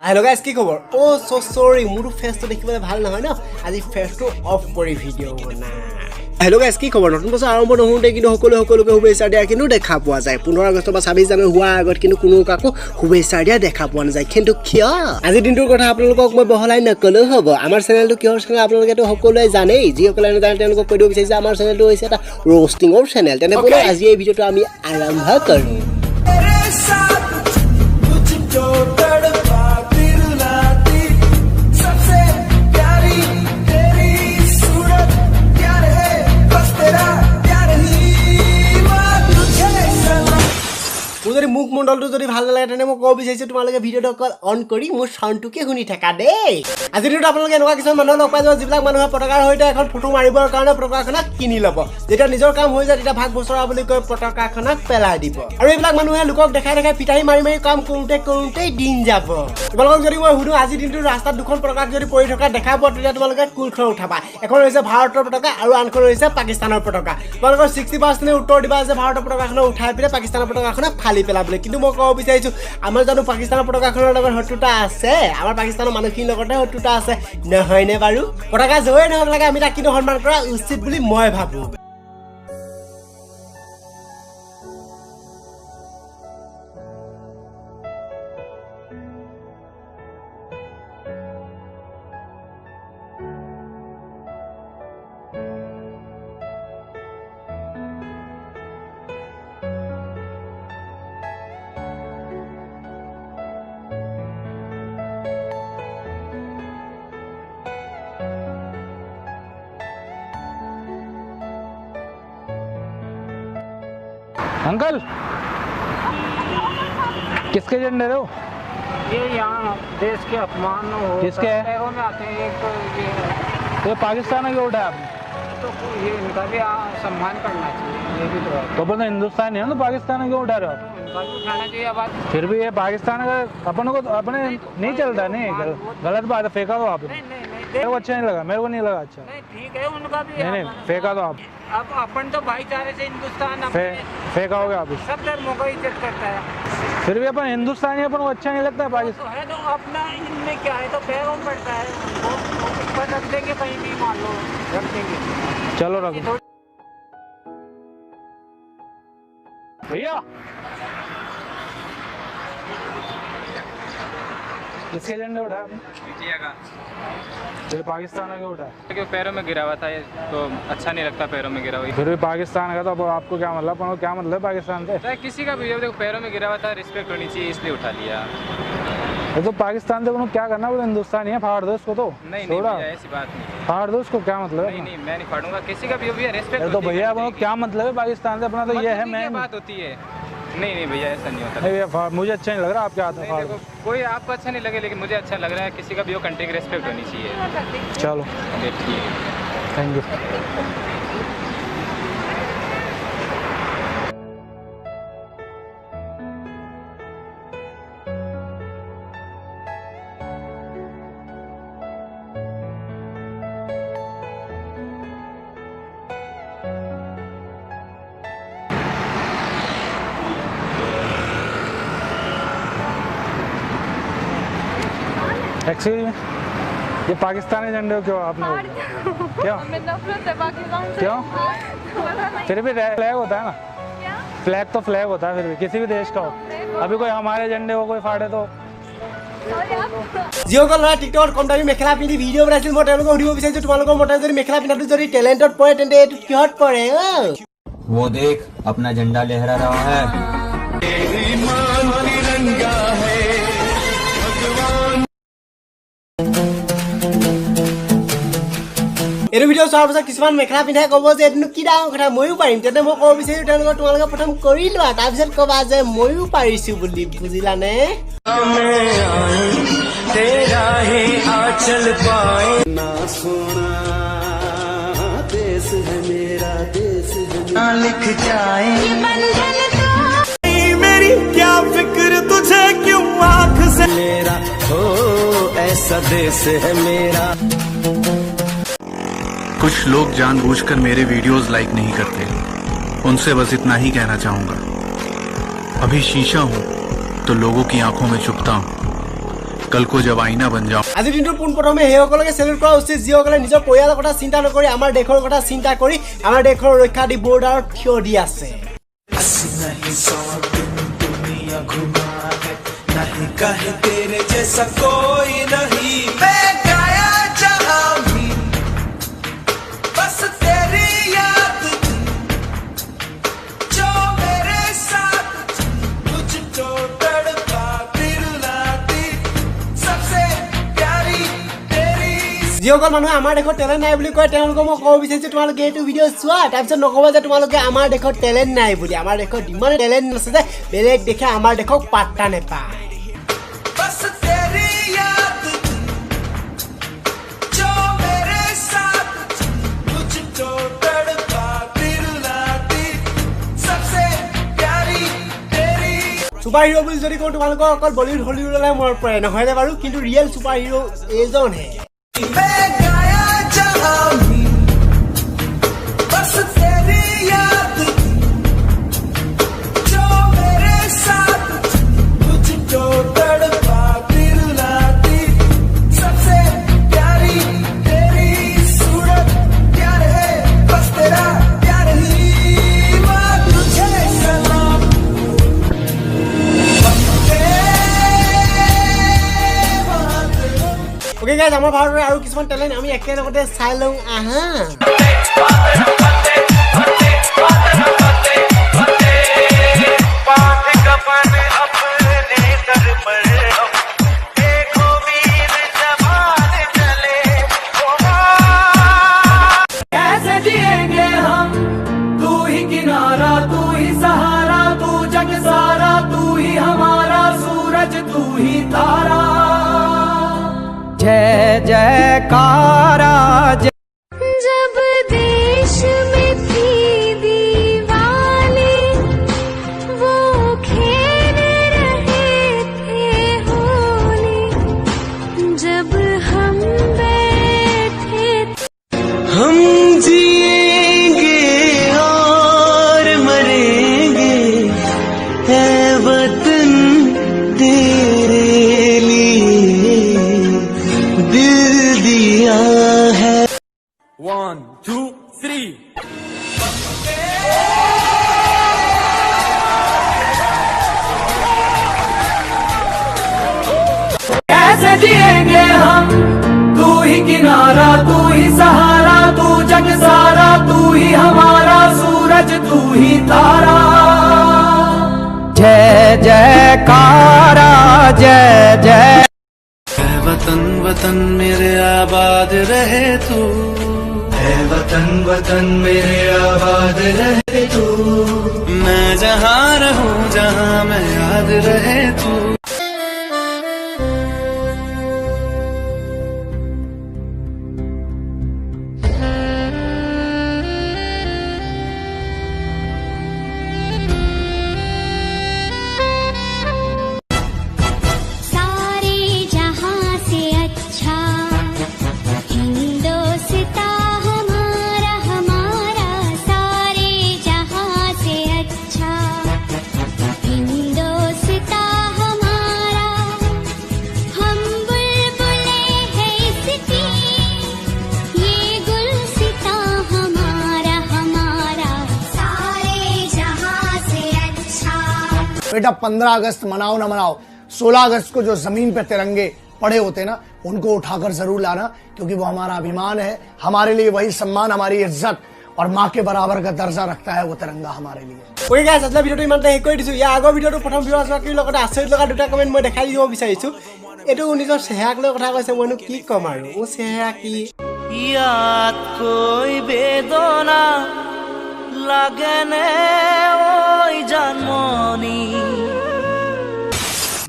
Hello guys की खबर ओ so sorry मोर फेसটো দেখিবলৈ ভাল নহয় ন আজি ফেসটো অফ কৰি ভিডিও বনা हेलो गाइस की खबर নতুন বছৰ আৰম্ভ নহওঁতে কিন্তু সকলোকে শুভেচ্ছা দিয়া কিন্তু দেখা পোৱা যায় 15 আগষ্ট বা 26 জানুৱাৰী হোৱা আগত কিন্তু কোনো কাকো শুভেচ্ছা দিয়া দেখা পোৱা নাযায় কিন্তু কিয় আজি দিনটোৰ কথা আপোনালোকক মই বহলাই নকলেও হ'ব আমাৰ চেনেলটো কিহৰ চেনেল আপোনালোকেতো সকলোৱে জানেই যিসকলে নাজানে তেওঁলোকক কৈ দিব বিচাৰিছে আমাৰ চেনেলটো হৈছে এটা ৰোষ্টিংৰ চেনেল তেনেকৈ আজি এই ভিডিওটো আমি আৰম্ভ কৰোঁ যদি মুখ মণ্ডলটো যদি ভাল লাগে তেনে মই ক'ব বিচাৰিছোঁ তোমালোকে ভিডিঅ'টো অকল অন কৰি মোৰ সাউণ্ডটোকে শুনি থাকা দেই আজি দিনটোত আপোনালোকে এনেকুৱা কিছুমান মানুহ লগ পাই যাব যিবিলাক মানুহে পতাকাৰ সৈতে এখন ফটো মাৰিবৰ কাৰণে পতাকাখনক কিনি ল'ব যেতিয়া নিজৰ কাম হৈ যায় তেতিয়া ভাগ বছৰা বুলি কৈ পতাকাখনক পেলাই দিব আৰু এইবিলাক মানুহে লোকক দেখাই পিটাহি মাৰি কাম কৰোঁতেই দিন যাব তোমালোকক যদি মই সুধোঁ আজি দিনটোত ৰাস্তাত দুখন পতাকা যদি পৰি থকা দেখা পোৱা তেতিয়া তোমালোকে কুলখন উঠাবা এখন হৈছে ভাৰতৰ পতাকা আৰু আনখন হৈছে পাকিস্তানৰ পতাকা তোমালোকৰ 60% উত্তৰ দিবা যে ভাৰতৰ পতাকাখন উঠাই পিনে পাকিস্তানৰ পতাকাখন ফালি পেলাবলৈ কিন্তু মই ক'ব বিচাৰিছোঁ আমাৰ জানো পাকিস্তানৰ পতাকাখনৰ লগত শত্ৰুতা আছে আমাৰ পাকিস্তানৰ মানুহখিনিৰ লগতে শত্ৰুতা আছে নহয়নে বাৰু পতাকা জয়ে নহওক লাগে আমি তাক কিন্তু সন্মান কৰা উচিত বুলি মই ভাবোঁ अंकल किसके झंडे हो ये यहाँ देश के अपमान हो किसके है? पैरों में आते हैं एक तो ये तो पाकिस्तान क्यों उठा आप तो ये इनका भी सम्मान करना चाहिए ये भी तो है तो अपने हिंदुस्तानी है ना पाकिस्तान क्यों उठा रहे हो आप इनका भी उठाना चाहिए अब फिर भी ये पाकिस्तान का अपन को अपने नहीं चलता नहीं गलत बात है फेंका दो आप नहीं मेरे को अच्छा नहीं लगा मेरे को नहीं लगा अच्छा नहीं ठीक है उनका भी नहीं फेंका दो आप अब अपन तो भाईचारे से हिंदुस्तान फेंका होगा आप सब धर्मों का इज्जत करता है फिर भी अपन हिंदुस्तानी अपन को अच्छा नहीं लगता है पाकिस्तान तो है तो अपना इनमें क्या है तो पैरों में पड़ता है वो ऊपर रख देंगे कहीं भी मान लो रख देंगे चलो रखो भैया किसके झंडे उठाया फिर पाकिस्तान का उठा क्योंकि पैरों में गिरा हुआ था तो अच्छा नहीं लगता पैरों में गिरा हुआ फिर भी पाकिस्तान का तो अब आपको क्या मतलब पाकिस्तान से चाहे किसी का भी हो, देखो पैरों में गिरा हुआ था रिस्पेक्ट होनी चाहिए इसलिए उठा लिया ये तो पाकिस्तान से क्या करना वो हिंदुस्तानी है फाड़ दो इसको तो नहीं भैया ऐसी बात नहीं फाड़ दो इसको क्या मतलब है नहीं मैं नहीं फाड़ूंगा किसी का भी हो भैया रिस्पेक्ट तो भैया क्या मतलब है पाकिस्तान से अपना तो ये है मैं बात होती है नहीं भैया ऐसा नहीं होता नहीं भैया मुझे अच्छा नहीं लग रहा आपके हाथ में देखो कोई आपको अच्छा नहीं लगे लेकिन मुझे अच्छा लग रहा है किसी का भी हो कंट्री की रिस्पेक्ट होनी चाहिए चलो ठीक है थैंक यू एक्चुअली ये पाकिस्तानी झंडे क्यों आपने क्यों क्यों फिर भी फ्लैग होता है ना फ्लैग तो फ्लैग होता है फिर भी किसी भी देश का हो अभी कोई हमारे झंडे को कोई फाड़े तो যিসকল ল'ৰা টিকটকত কম দামী মেখেলা পিন্ধি ভিডিঅ' বনাইছিল মই তেওঁলোকক সুধিব বিচাৰিছোঁ তোমালোকৰ মতে যদি মেখেলা পিন্ধাটো যদি টেলেণ্টত পৰে তেন্তে এইটো কিহত পৰে वो देख अपना झंडा लहरा रहा है এইটো ভিডিঅ' চোৱাৰ পিছত কিছুমান মেখেলা পিন্ধাই ক'ব যে এইটো কি ডাঙৰ কথা ময়ো পাৰিম তেন্তে মই ক'ব বিচাৰিছোঁ তেওঁলোকক তোমালোকে প্ৰথম কৰি লোৱা তাৰপিছত ক'বা যে ময়ো পাৰিছোঁ বুলি বুজিলানে तेरा ही आंचल पाए ना सोना देश है मेरा देश है लिख जाए मेरी क्या फिक्र तुझे क्यों आँख से मेरा हो ऐसा देश है मेरा कुछ लोग जानबूझकर मेरे वीडियोस लाइक नहीं करते, उनसे बस इतना ही कहना चाहूंगा। अभी शीशा हूं तो लोगों की आंखों में छुपता हूं, कल को जब आईना बन जाऊं আজিৰ দিনটো পোনপ্ৰথমে সেইসকলকে চেলুট কৰা উচিত যিসকলে নিজৰ পৰিয়ালৰ কথা চিন্তা নকৰি আমাৰ দেশৰ কথা চিন্তা কৰি আমাৰ দেশৰ ৰক্ষা দি বৰ্ডাৰত থিয় দি আছে नहीं कहे तेरे जैसा कोई नहीं मैं गाया जहां भी बस तेरी याद थी जो मेरे साथ मुझको तड़पा दिल लाती सबसे प्यारी तेरी যিসকল মানুহে আমাৰ দেশত টেলেণ্ট নাই বুলি কয় তেওঁলোকক মই ক'ব বিচাৰিছোঁ তোমালোকে এইটো ভিডিঅ' চোৱা তাৰপিছত নক'বা যে তোমালোকে আমাৰ দেশত টেলেণ্ট নাই বুলি আমাৰ দেশত ইমান টেলেণ্ট আছে যে বেলেগ দেশে আমাৰ দেশক পাত্তা নেপায় बस तेरी याद थी जो मेरे साथ मुझको तड़पा दिल लाती सबसे प्यारी तेरी ছুপাৰ হিৰো বুলি যদি কওঁ তোমালোকৰ অকল বলিউড হলিউডলৈ মনত পৰে নহয়নে বাৰু কিন্তু ৰিয়েল ছুপাৰ হিৰো এজনহে मैं गाया जहां भी बस तेरी याद थी जो मेरे साथ मुझको तड़पा दिल लाती सबसे प्यारी तेरी सूरत प्यार है बस तेरा प्यार ही मां तुझे सलाम ओके गाइस আমাৰ ভাৰতৰ আৰু কিছুমান টেলেণ্ট আমি একেলগতে চাই লওঁ আহা कैसे जिएंगे हम तू ही किनारा तू ही सहारा तू जग सारा तू ही हमारा सूरज तू ही तारा जय जयकारा जब देश में थी दीवाली वो खेल रहे थे होली जब हम बैठे हम जिएंगे और मरेंगे है वतन तेरे लिए दिल दिया है 1 2 3 कैसे जिएंगे हम तू ही किनारा तू ही सहारा तू जग सारा तू ही हमारा सूरज तू ही तारा जय जयकारा जय जय वतन वतन मेरे आबाद रहे तू है वतन वतन मेरे आबाद रहे तू मैं जहाँ रहूं जहाँ मैं याद रहे तू सारे जहां से अच्छा हिंदुस्तान हमारा हमारा सारे जहां से अच्छा हिंदुस्तान हमारा हम बुलबुलें हैं इसकी ये गुलसितां हमारा हमारा सारे जहां से अच्छा बेटा 15 अगस्त मनाओ ना मनाओ 16 अगस्त को जो जमीन पे तिरंगे पड़े होते ना उनको उठाकर जरूर लाना क्योंकि वो हमारा अभिमान है हमारे लिए वही सम्मान हमारी इज्जत और माँ के बराबर का दर्जा रखता है वो तिरंगा हमारे लिए ওকে গাইছ আজিৰ ভিডিঅ'টো ইমানতে শেষ কৰি দিছোঁ ইয়াৰ আগৰ ভিডিঅ'টো প্ৰথম ভিডিঅ' চোৱাৰ লগতে আচৰিত লগা দুটা কমেণ্ট মই দেখাই দিব বিচাৰিছোঁ এইটো নিজৰ চেহেৰাক লৈ কথা কৈছে মইনো কি ক'ম আৰু মোৰ চেহেৰা কি याद कोई बेदोना लगने ओई जानमोनी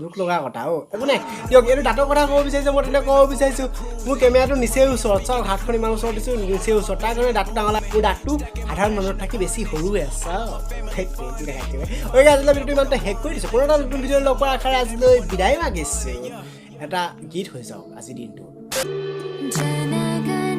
দুখ লগা কথা একো নাই দিয়ক এইটো দাঁতৰ কথা ক'ব বিচাৰিছোঁ মই তেনেকৈ ক'ব বিচাৰিছোঁ মোৰ কেমেৰাটো নিচেই ওচৰত চাওক হাতখন ইমান ওচৰত দিছোঁ নিচেই ওচৰত তাৰ কাৰণে দাঁতটো ডাঙৰ লাগে মোৰ দাঁতটো সাধাৰণ মানুহত থাকি বেছি সৰু হৈ আছে দেখাইছোঁ ওকে আজিলৈ ভিডিঅ'টো ইমানতে শেষ কৰি দিছোঁ কোনো এটা নতুন ভিডিঅ' লগ পোৱাৰ আশাৰে আজিলৈ বিদায় মাগিছোঁ এটা গীত হৈ যাওক আজিৰ দিনটো जनगण